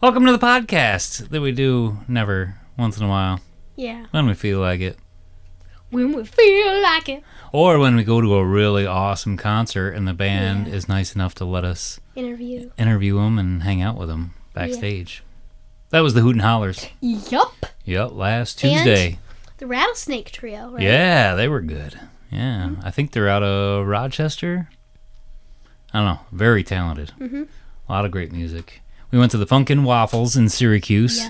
Welcome to the podcast that we do once in a while. Yeah. When we feel like it. When we feel like it. Or when we go to a really awesome concert and the band is nice enough to let us interview them and hang out with them backstage. Yeah. That was the Hooten Hallers. Yup. Yep, last Tuesday. And the Rattlesnake Trio, right? Yeah, they were good. Yeah, I think they're out of Rochester. I don't know. Very talented. Mm-hmm. A lot of great music. We went to the Funk and Waffles in Syracuse. Yeah.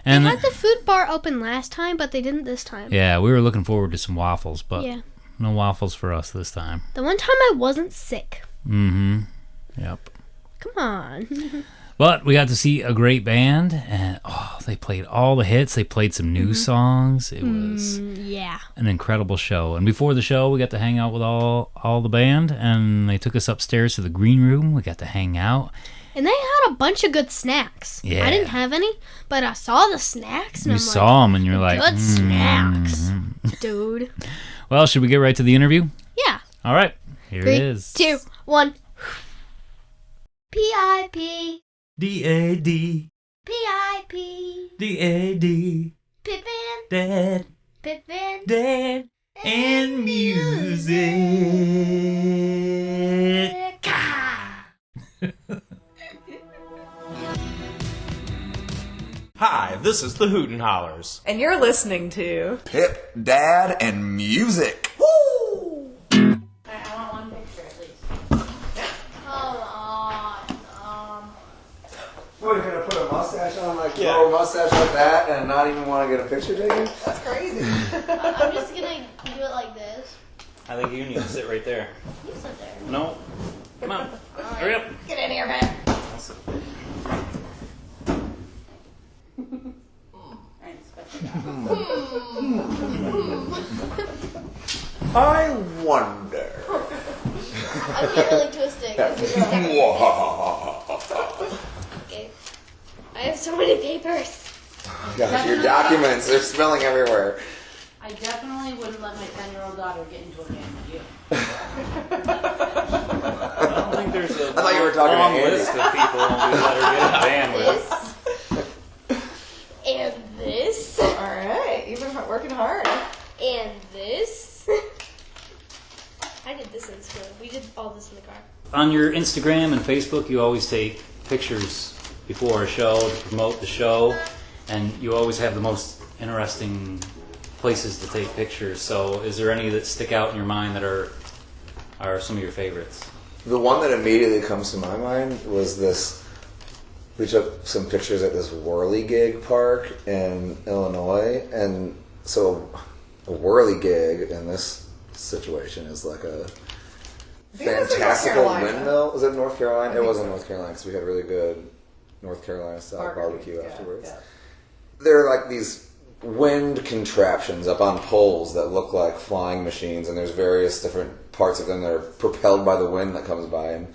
And they had the food bar open last time, but they didn't this time. Yeah, we were looking forward to some waffles, but no waffles for us this time. The one time I wasn't sick. Mm-hmm. Yep. Come on. But we got to see a great band, and they played all the hits. They played some new songs. It was an incredible show. And before the show, we got to hang out with all the band, and they took us upstairs to the green room. We got to hang out. And they had a bunch of good snacks. Yeah. I didn't have any, but I saw the snacks, and saw them, and you're like, good snacks, dude. Well, should we get right to the interview? Yeah. All right. Here it is. 3, 2, 1. P-I-P. D-A-D. P-I-P. D-A-D. Pippin. Dad. Pippin. Dad. And music. Hi, this is the Hooten Hallers. And you're listening to Pip, Dad, and Music. Woo! I want one picture at least. Come on. What, you're going to put a mustache on, throw a mustache like that and not even want to get a picture taken? That's crazy. I'm just going to do it like this. I think you need to sit right there. You sit there. No. Come on. Hurry up. Get in here, man. I wonder. I'm really twisting. Okay. I have so many papers. Gosh, your documents, they're spilling everywhere. I definitely wouldn't let my 10-year-old daughter get into a band with you. I don't think there's a I thought you were talking long to Andy. list of people we let her get in a band with. And this. Alright, you've been working hard. And this. I did this in school. We did all this in the car. On your Instagram and Facebook, you always take pictures before a show to promote the show, and you always have the most interesting places to take pictures. So is there any that stick out in your mind that are some of your favorites? The one that immediately comes to my mind was this. We took some pictures at this whirligig park in Illinois, and so a whirligig in this situation is like a fantastical windmill. Was it North Carolina? It wasn't North Carolina because we had really good North Carolina style barbecue afterwards. Yeah. There are like these wind contraptions up on poles that look like flying machines, and there's various different parts of them that are propelled by the wind that comes by. And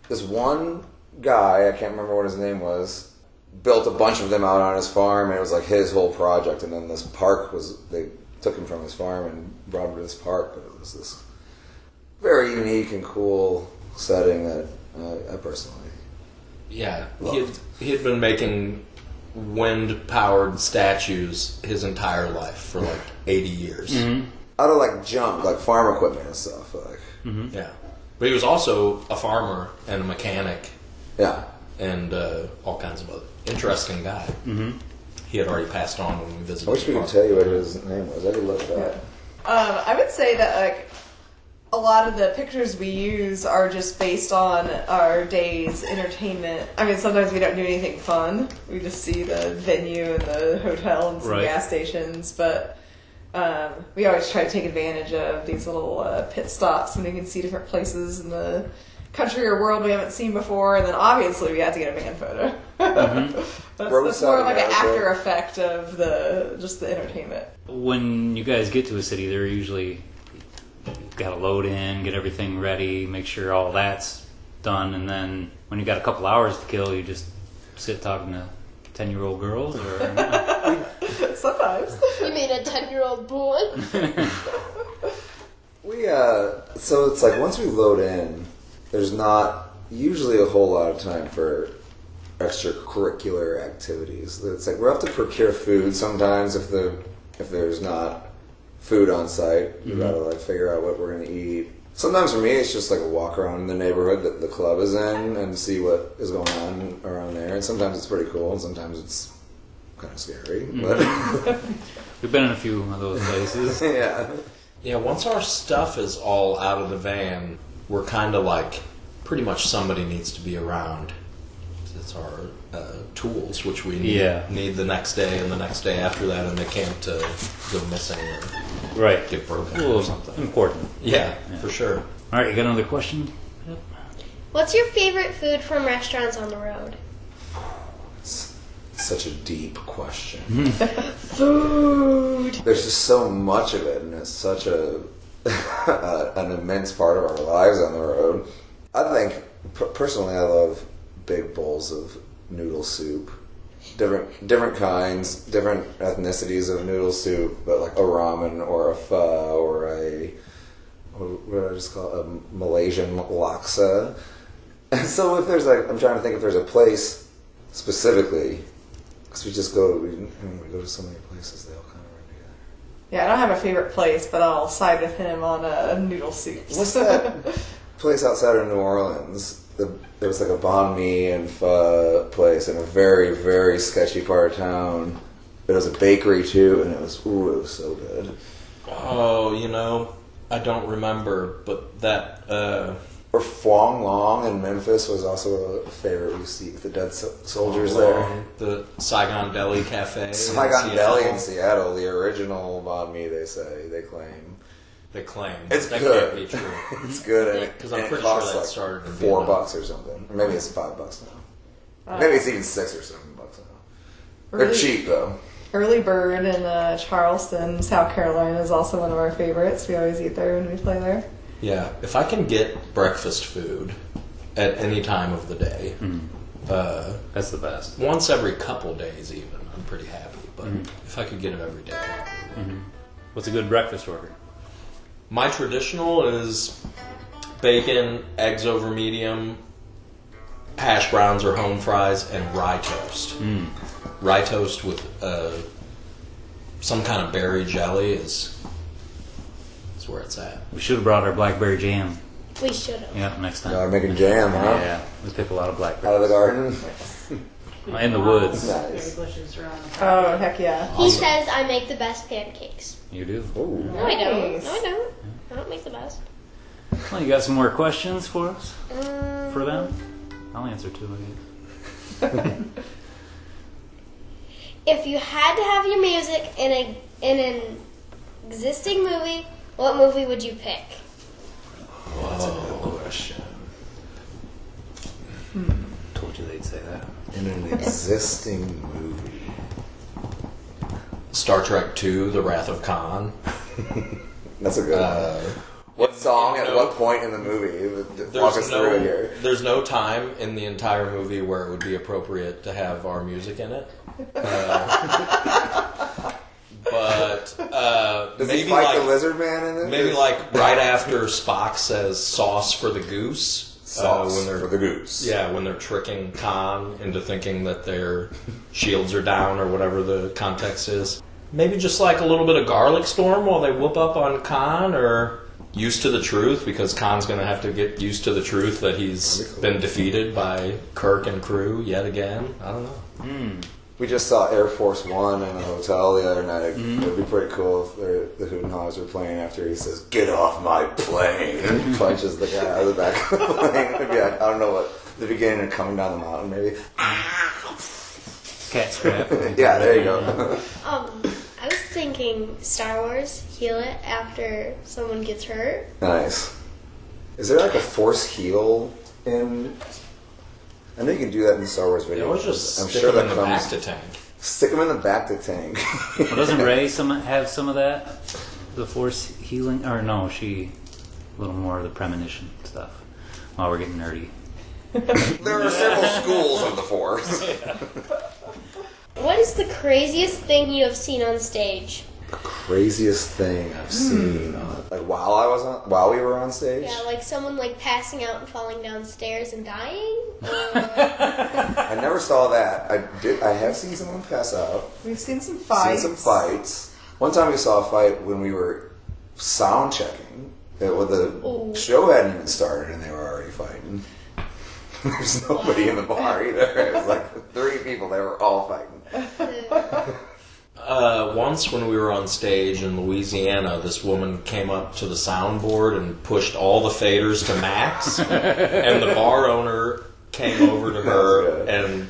this one guy, I can't remember what his name was, built a bunch of them out on his farm, and it was like his whole project. And then this park they took him from his farm and brought him to this park, but it was this very unique and cool setting that I personally loved. He had been making wind-powered statues his entire life for 80 years. Mm-hmm. Out of junk, farm equipment and stuff. Yeah. But he was also a farmer and a mechanic. Yeah. And all kinds of other interesting guy. Mm-hmm. He had already passed on when we visited. I wish we could tell you what his name was. I could look it up. I would say that a lot of the pictures we use are just based on our day's entertainment. I mean, sometimes we don't do anything fun. We just see the venue and the hotel and some gas stations, but we always try to take advantage of these little pit stops when we can see different places in the country or world we haven't seen before, and then obviously we have to get a band photo. Mm-hmm. that's more like an after effect of the entertainment. When you guys get to a city, they're usually got to load in, get everything ready, make sure all that's done, and then when you got a couple hours to kill, you just sit talking to 10-year-old girls, or sometimes. You mean a 10-year-old boy? So it's once we load in, there's not usually a whole lot of time for extracurricular activities. It's like we have to procure food sometimes if there's not food on site. We gotta like figure out what we're gonna eat. Sometimes for me it's just like a walk around the neighborhood that the club is in and see what is going on around there. And sometimes it's pretty cool and sometimes it's kind of scary. But We've been in a few of those places. yeah. Yeah, once our stuff is all out of the van, we're kind of like, pretty much somebody needs to be around. It's our tools, which we need the next day and the next day after that, and they can't go missing or Right. get broken Well, or something. important. Yeah, for sure. All right, you got another question? What's your favorite food from restaurants on the road? It's such a deep question. Food. There's just so much of it, and it's such an immense part of our lives on the road. I think, personally, I love big bowls of noodle soup. Different kinds, different ethnicities of noodle soup, but like a ramen or a pho or a, what do I just call it, a Malaysian laksa. And so if there's like, I'm trying to think if there's a place specifically, because we go to so many places, they all kind of run together. Yeah, I don't have a favorite place, but I'll side with him on noodle soups. What's that place outside of New Orleans? There was like a banh mi and pho place in a very, very sketchy part of town. It was a bakery too, and it was so good. Oh, I don't remember, but that... Or Phuong Long in Memphis was also a favorite we see with the dead soldiers there. The Saigon Deli Cafe. Saigon Deli in Seattle, the original banh mi, they claim. They claim. It's that good. can't be true. It's good, and Because and I'm it pretty sure costs that like started in $4 Vietnam. or something. Or maybe it's $5 now. Maybe it's even $6 or $7 now. They're Really? cheap though. Early Bird in Charleston, South Carolina is also one of our favorites. We always eat there when we play there. Yeah, if I can get breakfast food at any time of the day, That's the best. once every couple days even, I'm pretty happy. But if I could get it every day. What's a good breakfast order? My traditional is bacon, eggs over medium, hash browns or home fries, and rye toast. Rye toast with some kind of berry jelly is where it's at. We should have brought our blackberry jam. We should have. Yeah, next time. Y'all are making jam, huh? Yeah, we pick a lot of Out blackberries. of the garden. In the woods. Nice. bushes around the Oh, heck yeah. He says I make the best pancakes. You do. Ooh. No, I don't. Nice. No, I don't. I don't make the best. Well, you got some more questions for us? Um, For them? I'll answer two, I guess. If you had to have your music in an existing movie, what movie would you pick? That's a good question. Told you they'd say that. In an existing movie. Star Trek II, The Wrath of Khan. That's a good one. What song at what point in the movie? Walk us through it here. There's no time in the entire movie where it would be appropriate to have our music in it. But Does maybe he fight like the lizard man in it? maybe like right after Spock says "sauce for the goose." Sauce when they're for the goose. Yeah, when they're tricking Khan into thinking that their shields are down or whatever the context is. Maybe just like a little bit of garlic storm while they whoop up on Khan, or used to the truth, because Khan's going to have to get used to the truth that he's been defeated by Kirk and crew yet again. I don't know. We just saw Air Force One in a hotel the other night. It would be pretty cool if the Hooten Hallers were playing after he says, "Get off my plane," and punches the guy out of the back of the plane. It'd be like, I don't know what, the beginning of Coming Down the Mountain, maybe. Cat scrap. Yeah, there you go. I was thinking Star Wars, heal it after someone gets hurt. Nice. Is there like a force heal in? I know you can do that in Star Wars They videos. always just I'm stick sure them that in the back comes. to tank. Stick them in the back to tank. Well, doesn't Ray have some of that? The force healing? Or no, she a little more of the premonition stuff. While we're getting nerdy. There are several schools of the force. What is the craziest thing you have seen on stage? craziest thing I've seen like while we were on stage? Yeah, like someone like passing out and falling downstairs and dying. I never saw that. I have seen someone pass out. We've seen some fights. One time we saw a fight when we were sound checking. The show hadn't even started and they were already fighting. There's nobody in the bar either. It was like 3 people. They were all fighting. Once when we were on stage in Louisiana, this woman came up to the soundboard and pushed all the faders to max, and the bar owner came over to her and,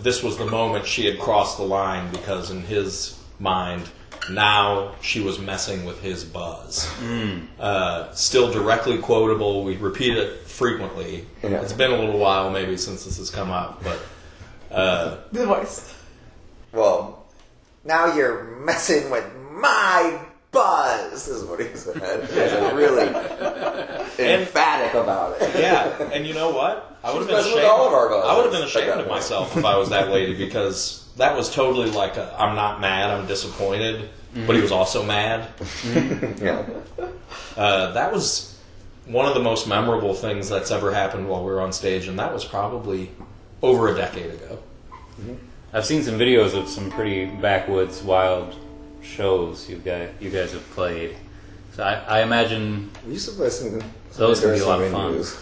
this was the moment she had crossed the line because in his mind, now she was messing with his buzz. Still directly quotable. We repeat it frequently. Yeah. It's been a little while maybe since this has come up, but... The voice. Well, now you're messing with my buzz, is what he said. He's really emphatic about it. Yeah, and you know what? I would have been messing ashamed. with all of our buzzes. I would have been ashamed At that of point. myself if I was that lady because that was totally like I'm not mad, I'm disappointed, but he was also mad. Yeah. That was one of the most memorable things that's ever happened while we were on stage, and that was probably over a decade ago. I've seen some videos of some pretty backwoods, wild shows you guys have played. So I imagine We used to play some. Those can be a lot of fun. venues.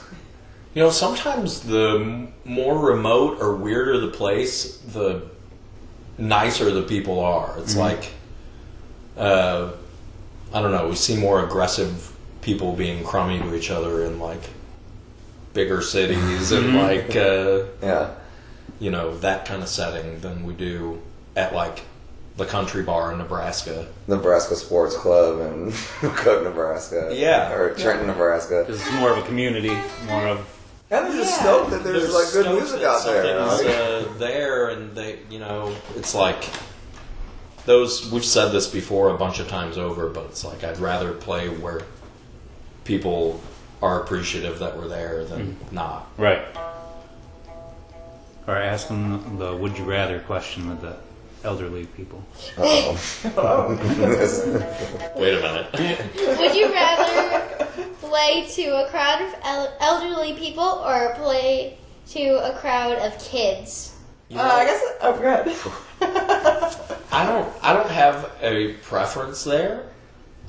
You know, sometimes the more remote or weirder the place, the nicer the people are. It's like, I don't know, we see more aggressive people being crummy to each other in like bigger cities and like, Yeah. that kind of setting than we do at like the country bar in Nebraska. Nebraska Sports Club in Cook, Nebraska. Yeah. Or Trenton, Nebraska. because it's more of a community, more of And they're just stoked that there's like good stoked music that out there. something's, there, and they, it's like those. We've said this before a bunch of times over, but it's like I'd rather play where people are appreciative that we're there than not. right. Or ask them the "Would you rather" question with the elderly people. Uh-oh. Wait a minute. Would you rather play to a crowd of elderly people or play to a crowd of kids? I guess. Oh, go ahead. I don't have a preference there.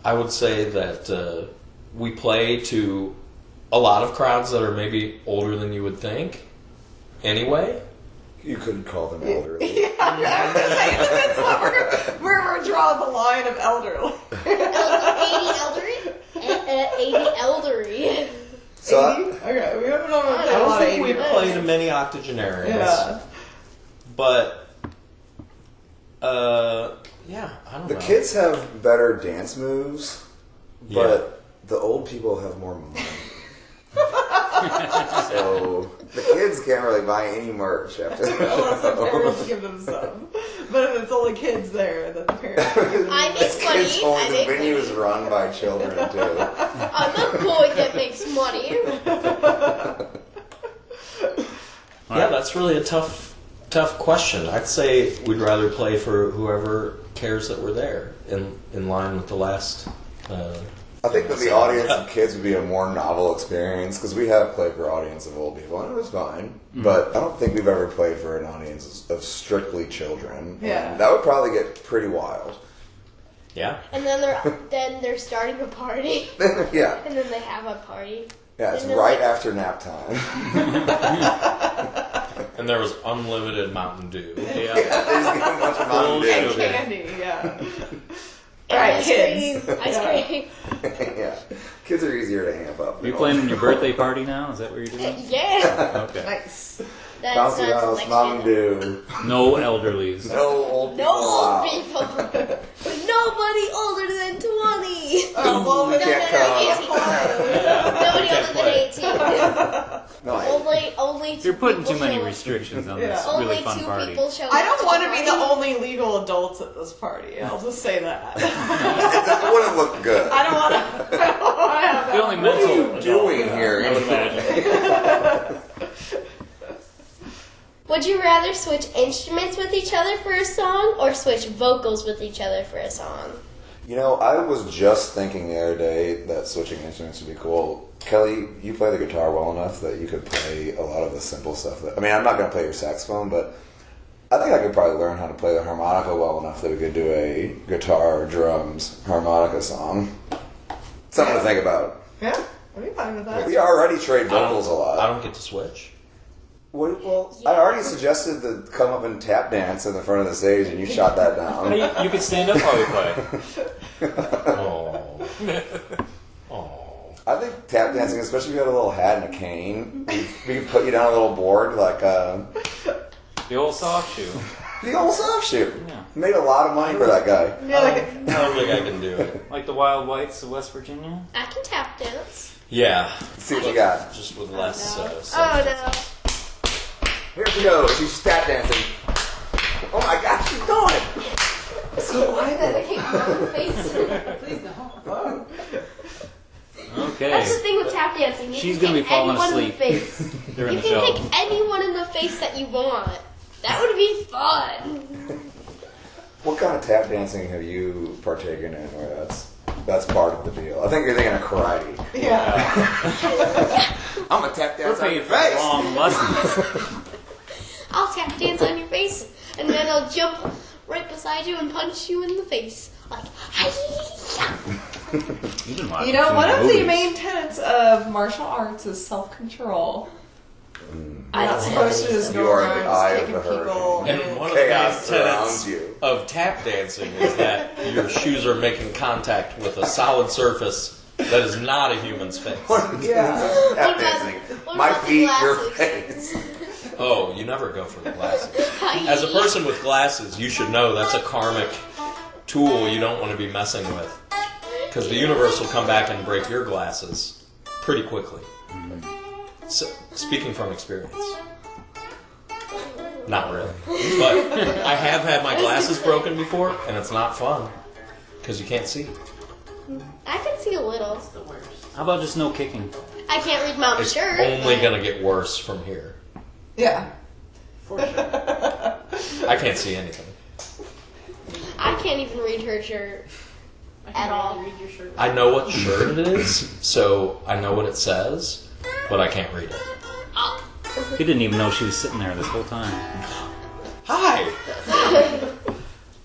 I would say that we play to a lot of crowds that are maybe older than you would think. Anyway, You couldn't call them elderly. Yeah, I was gonna say that's what we're drawing the line of elderly. 80 elderly. So 80? Okay, we haven't played I a don't lot of think 80. we've played in many octogenarians. Yeah. But, yeah, I don't the know. kids have better dance moves, but the old people have more money. So the kids can't really buy any merch after Unless the that. parents give them some. But if it's only kids there, then the parents will give them I make money. Kids only I the make venue money. is run by children too. I'm a boy that makes money. Yeah, that's really a tough question. I'd say we'd rather play for whoever cares that we're there, in line with the last. I think that the audience of kids would be a more novel experience because we have played for an audience of old people and it was fine. But I don't think we've ever played for an audience of strictly children. Yeah. And that would probably get pretty wild. Yeah. And then they're starting a party. Yeah. And then they have a party. Yeah, it's And then, right like- after nap time. And there was unlimited Mountain Dew. Yeah. Yeah, they just give a bunch of Mountain Dew. and sugar. candy, yeah. And Right, ice kids. cream. Ice cream. Yeah, kids are easier to amp up. Are you planning your birthday party now? Is that what you're doing? Yeah. Okay. Nice. That's Bouncy not house, selection. Mountain Dew, No elderlies. no old people No old allowed. people. Nobody older than 20. Oh, well, You can't come. Nobody older than 18. Only two You're putting people too many show- restrictions on Yeah. this Only really fun two party. people show I don't up want to to be the only legal adults at this party. I'll just say that. It wouldn't look good. I don't want to have The that. only What are mental you doing adult, here? I would imagine. Would you rather switch instruments with each other for a song or switch vocals with each other for a song? You know, I was just thinking the other day that switching instruments would be cool. Kelly, you play the guitar well enough that you could play a lot of the simple stuff. I mean, I'm not going to play your saxophone, but I think I could probably learn how to play the harmonica well enough that we could do a guitar, drums, harmonica song. Something to think about. Yeah, I'd be fine with that. We already trade vocals a lot. I don't get to switch. Well, I already suggested to come up and tap dance in the front of the stage, and you shot that down. You could stand up while we play. Oh. Oh. I think tap dancing, especially if you had a little hat and a cane, we could put you down a little board like The old soft shoe. the old soft shoe. Yeah. Made a lot of money for that guy. Yeah, like I don't think I can do it. Like the Wild Whites of West Virginia. I can tap dance. Yeah, Let's see what you got. just with less. Oh no. Here she goes. She's tap dancing. Oh my gosh, she's going. So why did I can't rub her face? Please don't. Okay. That's the thing with tap dancing. You She's can gonna be pick falling anyone asleep in the face. during You the can show. pick anyone in the face that you want. That would be fun. What kind of tap dancing have you partaken in where that's part of the deal? I think you're thinking of karate. yeah. I'm gonna tap We're dance on paying your for face. long lessons. I'll tap dance on your face, and then I'll jump right beside you and punch you in the face. Like, hi-ya. You've been watching You know, too one many of the movies. main tenets of martial arts is self-control. You're not supposed to just You go are the around eye of kicking the people. hurricane. And one of the main Chaos tenets surrounds you. of tap dancing is that your shoes are making contact with a solid surface that is not a human's face. Yeah. What Tap about- dancing. what My about the feet, your glasses? face. Oh, you never go for the glasses. As a person with glasses, you should know that's a karmic tool you don't want to be messing with. Because the universe will come back and break your glasses pretty quickly. So, speaking from experience. Not really. But I have had my glasses broken before, and it's not fun. Because you can't see. I can see a little. The worst. How about just no kicking? I can't read mom's It's shirt. only going to get worse from here. Yeah. For sure. I can't see anything. I can't even read her shirt. I can At all. Read your shirt. I know what shirt it is, so I know what it says, but I can't read it. He didn't even know she was sitting there this whole time. Hi!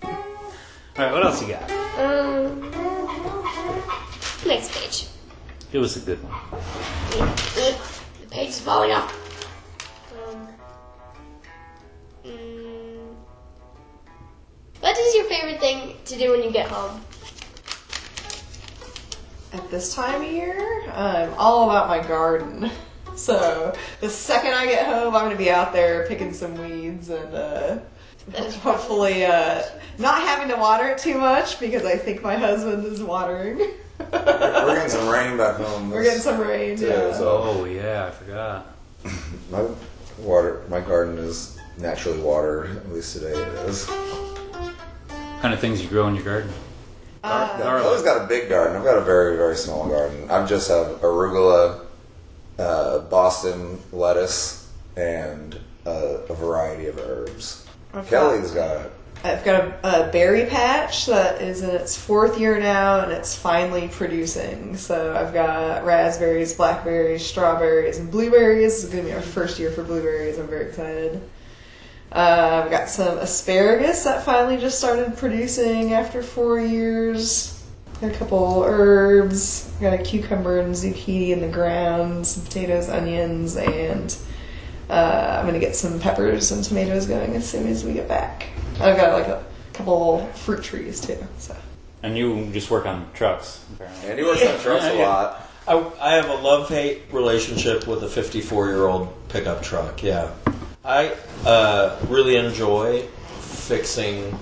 Alright, what else you got? Next page. It was a good one. The page is falling off. What is your favorite thing to do when you get home? At this time of year, I'm all about my garden. So the second I get home, I'm going to be out there picking some weeds and hopefully not having to water it too much because I think my husband is watering. We're getting some rain back home. We're getting some rain, too, yeah. so Oh, yeah, I forgot. my garden is naturally watered. At least today it is. What kind of things you grow in your garden? I've always got a big garden. I've got a very, very small garden. I just have arugula, Boston lettuce, and a variety of herbs. Kelly's got I've got a berry patch that is in its 4th year now, and it's finally producing. So I've got raspberries, blackberries, strawberries, and blueberries. This is going to be our first year for blueberries. I'm very excited. I've got some asparagus that finally just started producing after 4 years. Got a couple herbs. Got a cucumber and zucchini in the ground, some potatoes, onions, and I'm going to get some peppers and tomatoes going as soon as we get back. I've got like a couple fruit trees too. So And you just work on trucks, apparently. and he works on trucks a lot. I have a love-hate relationship with a 54-year-old pickup truck, yeah. I really enjoy fixing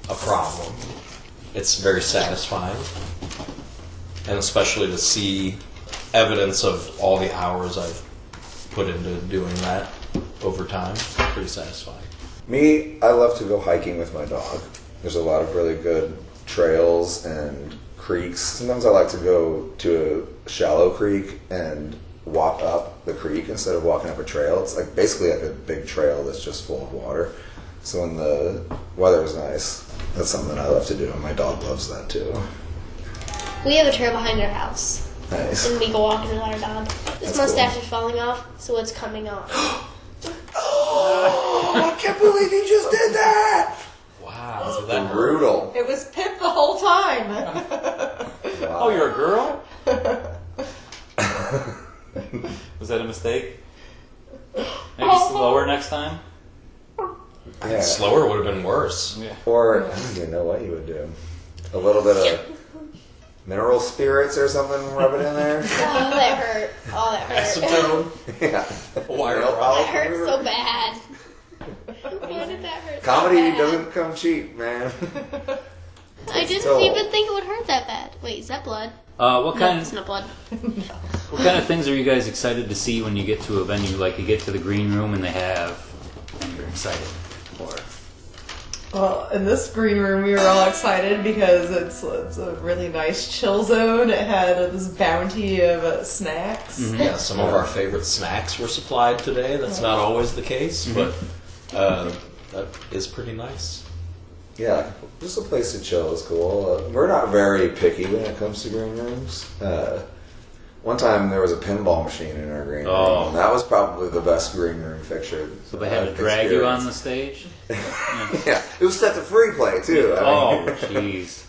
a problem. It's very satisfying. And especially to see evidence of all the hours I've put into doing that over time. Pretty satisfying. Me, I love to go hiking with my dog. There's a lot of really good trails and creeks. Sometimes I like to go to a shallow creek and walk up the creek instead of walking up a trail. It's like basically like a big trail that's just full of water. So when the weather is nice, that's something I love to do, and my dog loves that too. We have a trail behind our house, Nice. and we go walking with our dog. His That's mustache cool. is falling off, so it's coming off. Oh, I can't believe you just did that! Wow. So that Brutal. It was Pip the whole time. Oh, you're a girl? Was that a mistake? Maybe slower next time? Yeah. slower would have been worse. Yeah. Or I don't even know what you would do. A little bit of mineral spirits or something, rub it in there. Oh, that hurt. Oh, that hurt. Acetone. Yeah. Wire Nail rock. polish That hurt remover. so bad. Why did that hurt Comedy so bad? doesn't come cheap, man. I didn't So- even think it would hurt that bad. Wait, is that blood? What No, kind? it's not blood. What kind of things are you guys excited to see when you get to a venue? Like you get to the green room and they have, and you're excited for. Well, in this green room, we were all excited because it's a really nice chill zone. It had this bounty of snacks. Yeah, some of our favorite snacks were supplied today. That's not always the case, but that is pretty nice. Yeah, just a place to chill is cool. We're not very picky when it comes to green rooms. One time there was a pinball machine in our green room, and that was probably the best green room fixture. So they had to drag you on the stage? Yeah, it was set to free play too. I mean, Oh, jeez.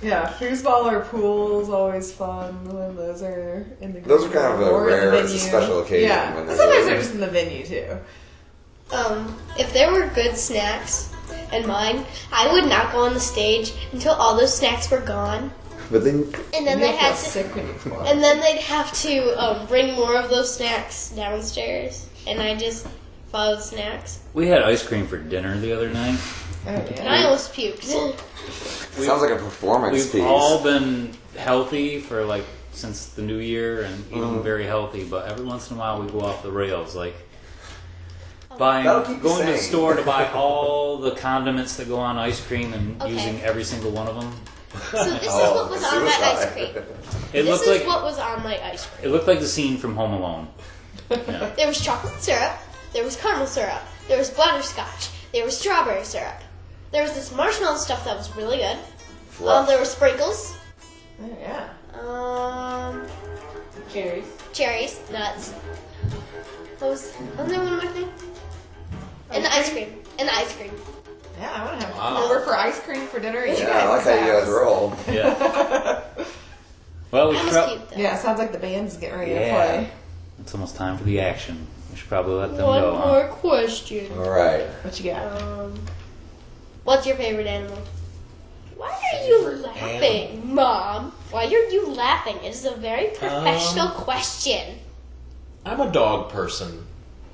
Yeah, foosball or pool is always fun when those are in the green Those are kind of room a or in the rare, it's a venue. special occasion Yeah, when they're sometimes doing they're it. just in the venue too. If there were good snacks and mine, I would not go on the stage until all those snacks were gone, But then, and then You'll they had feel to, sick when you fall. and then they'd have to bring more of those snacks downstairs, and I just followed snacks, We had ice cream for dinner the other night. Oh, and yeah. I almost puked. it sounds like a performance We've piece. all been healthy for like since the new year and eating very healthy, but every once in a while we go off the rails. Like buying, That'll keep you going to the sane. store to buy all the condiments that go on ice cream and Okay. using every single one of them. So this is Oh, what was on my ice suicide. cream. It This looked is like what was on my ice cream. it looked like the scene from Home Alone. Yeah. There was chocolate syrup, there was caramel syrup, there was butterscotch, there was strawberry syrup, there was this marshmallow stuff that was really good. Fluff. There were sprinkles, Oh, yeah. Cherries. cherries, nuts. Wasn't there one more thing? And the ice cream. And the ice cream. Yeah, I want to have Wow. over for ice cream for dinner. at you Yeah, I like how you guys house. roll. Yeah. Well, we That should was cute though. Yeah, sounds like the band's getting ready to Yeah. play. It's almost time for the action. We should probably let them One go. huh? more question. All right. What you got? What's your favorite animal? Why are you laughing, Mom? Why are you laughing? It is a very professional question. I'm a dog person,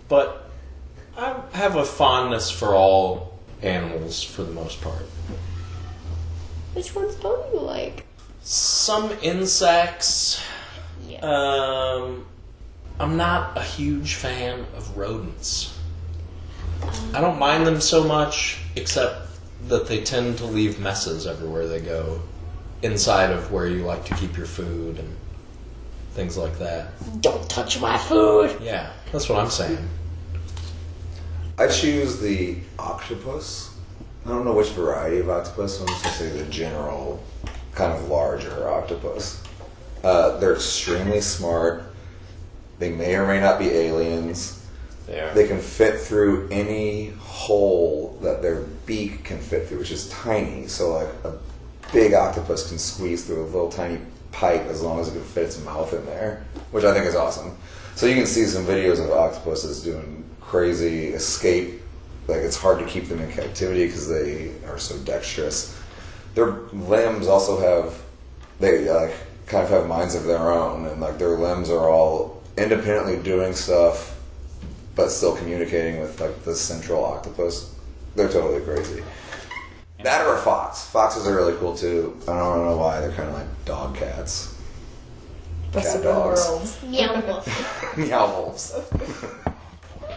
but I have a fondness for all animals for the most part. Which ones don't you like? Some insects. Yes. I'm not a huge fan of rodents. I don't mind them so much, except that they tend to leave messes everywhere they go, inside of where you like to keep your food and things like that. Don't touch my food. Yeah, that's what I'm saying. I choose the octopus. I don't know which variety of octopus. I'm just gonna say the general, kind of larger octopus. They're extremely smart. They may or may not be aliens. They can fit through any hole that their beak can fit through, which is tiny. So like a big octopus can squeeze through a little tiny pipe as long as it can fit its mouth in there, which I think is awesome. So you can see some videos of octopuses doing crazy escape. Like it's hard to keep them in captivity because they are so dexterous. Their limbs also have, they like kind of have minds of their own, and like their limbs are all independently doing stuff but still communicating with like the central octopus. They're totally crazy. That or a fox. Foxes are really cool too. I don't know why. They're kind of like dog cats. Best Cat of both dogs. worlds. Meow wolf. Meow wolves.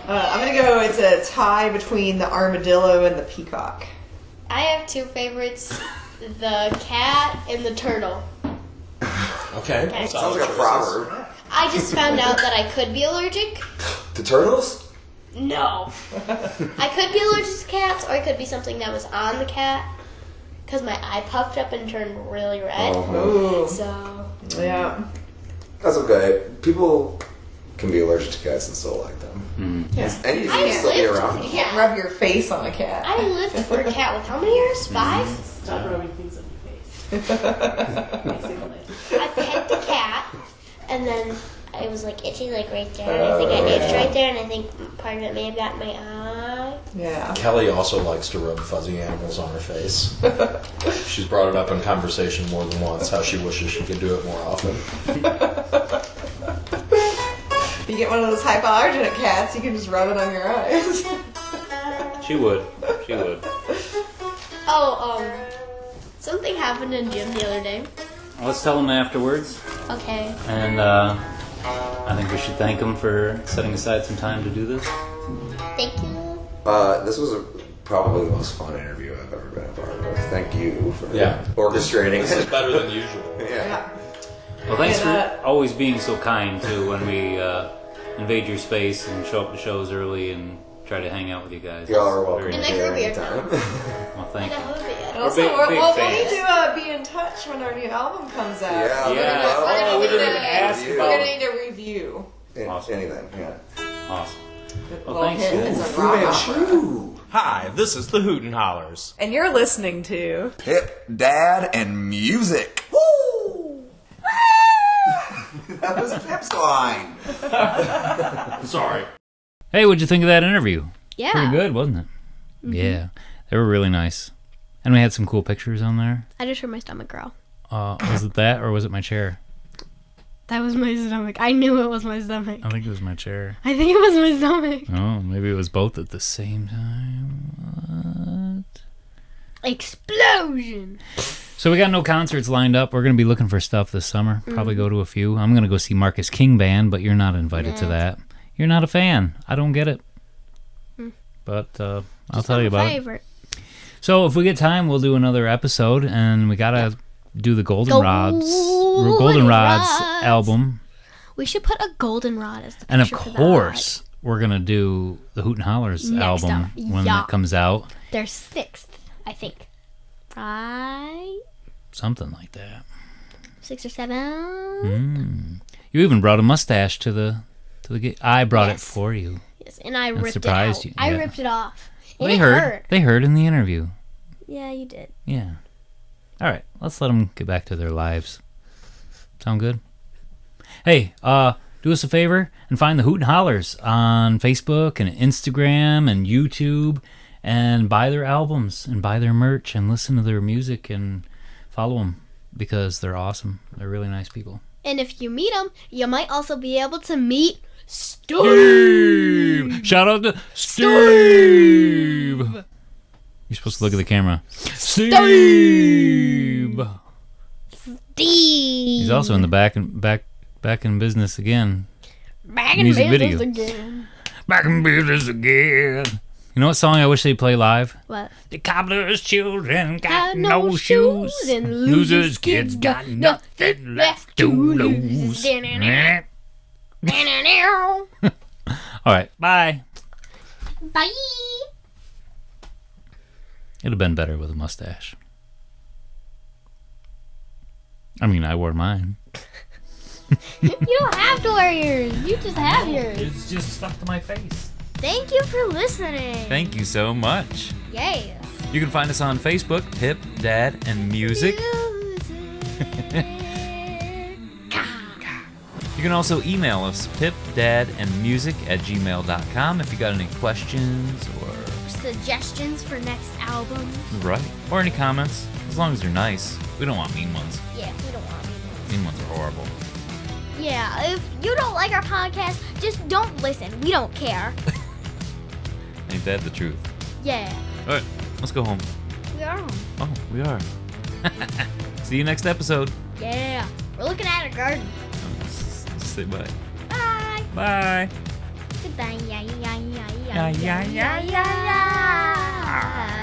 I'm gonna go. It's a tie between the armadillo and the peacock. I have two favorites: the cat and the turtle. Okay. Okay. Sounds like a proverb. I just found out that I could be allergic. To turtles? No. I could be allergic to cats, or it could be something that was on the cat. Because my eye puffed up and turned really red. Ooh. So. Yeah. That's okay. People can be allergic to cats and still like them. Yes. And you I can still be lived around with them. You can't rub your face on a cat. I lived for a cat with how many years? 5? Stop rubbing things on your face. Basically. I pet the cat, and then it was like itchy, like right there. And I think I itched right there, and I think part of it may have gotten my eye. Yeah. Kelly also likes to rub fuzzy animals on her face. She's brought it up in conversation more than once, how she wishes she could do it more often. You get one of those hypoallergenic cats, you can just rub it on your eyes. She would. She would. Oh, something happened in gym the other day. Let's tell them afterwards. Okay. And I think we should thank them for setting aside some time to do this. Thank you. This was probably the most fun interview I've ever been a part of. Thank you for Yeah. orchestrating This is it. better than usual. Yeah. Well, thanks And, for always being so kind, too, when we invade your space and show up to shows early and try to hang out with you guys. Y'all are welcome Very And nice. I here grew a beard. anytime. Well, thank you. And We're also, big we'll need fans. to be in touch when our new album comes out. Yeah. Yeah. We we didn't even ask We're about gonna need a review. Awesome. Anything, yeah. Awesome. Well, Little thanks, hint, guys. it's a rock opera. Hi, this is the Hooten Hallers. And you're listening to Pip, Dad, and music. Woo! That was Pip's line. Sorry. Hey, what'd you think of that interview? Yeah. Pretty good, wasn't it? Yeah. They were really nice. And we had some cool pictures on there. I just heard my stomach growl. Was it that or was it my chair? That was my stomach. I knew it was my stomach. I think it was my chair. I think it was my stomach. Oh, maybe it was both at the same time. What? Explosion. So we got no concerts lined up. We're going to be looking for stuff this summer. Probably go to a few. I'm going to go see Marcus King Band, but you're not invited to that. You're not a fan. I don't get it. But I'll tell you about it. So if we get time, we'll do another episode, and we got to do the Goldenrods album. We should put a goldenrod as the And of picture for course, we're going to do the Hooten Hallers Next album up. when Yeah. it comes out. that. They're 6th, I think. Right? Something like that. 6 or 7. You even brought a mustache to the gig. I brought it Yes. for you. Yes, and I ripped it surprised out. you, I yeah. ripped it off. And They it heard. hurt. They heard in the interview. Yeah, you did. Yeah. All right. Let's let them get back to their lives. Sound good? Hey, do us a favor and find the Hooten Hallers on Facebook and Instagram and YouTube, and buy their albums and buy their merch and listen to their music and follow them because they're awesome. They're really nice people. And if you meet them, you might also be able to meet Steve. Shout out to Steve. You're supposed to look at the camera. Steve. He's also in the back in business again. Back in Music business video. again. Back in business again. You know what song I wish they'd play live? What? The cobbler's children got Got no shoes, and losers' kids got nothing left to lose. All right, bye. Bye. It'd have been better with a mustache. I mean, I wore mine. You don't have to wear yours. You just have yours. It's just stuck to my face. Thank you for listening. Thank you so much. Yeah. You can find us on Facebook, Pip, Dad, and Music. You can also email us, pipdadandmusic@gmail.com if you got any questions or Suggestions for next albums. right, or any comments, as long as they're nice. We don't want mean ones. Yeah, we don't want it. Mean ones are horrible. Yeah, if you don't like our podcast, just don't listen. We don't care. Ain't that the truth? Yeah. All right, let's go home. We are home. Oh, we are. See you next episode. Yeah. We're looking at a garden. Say bye. Bye. Bye. Goodbye. Yeah, yeah, yeah, Yeah, yeah, yeah, yeah.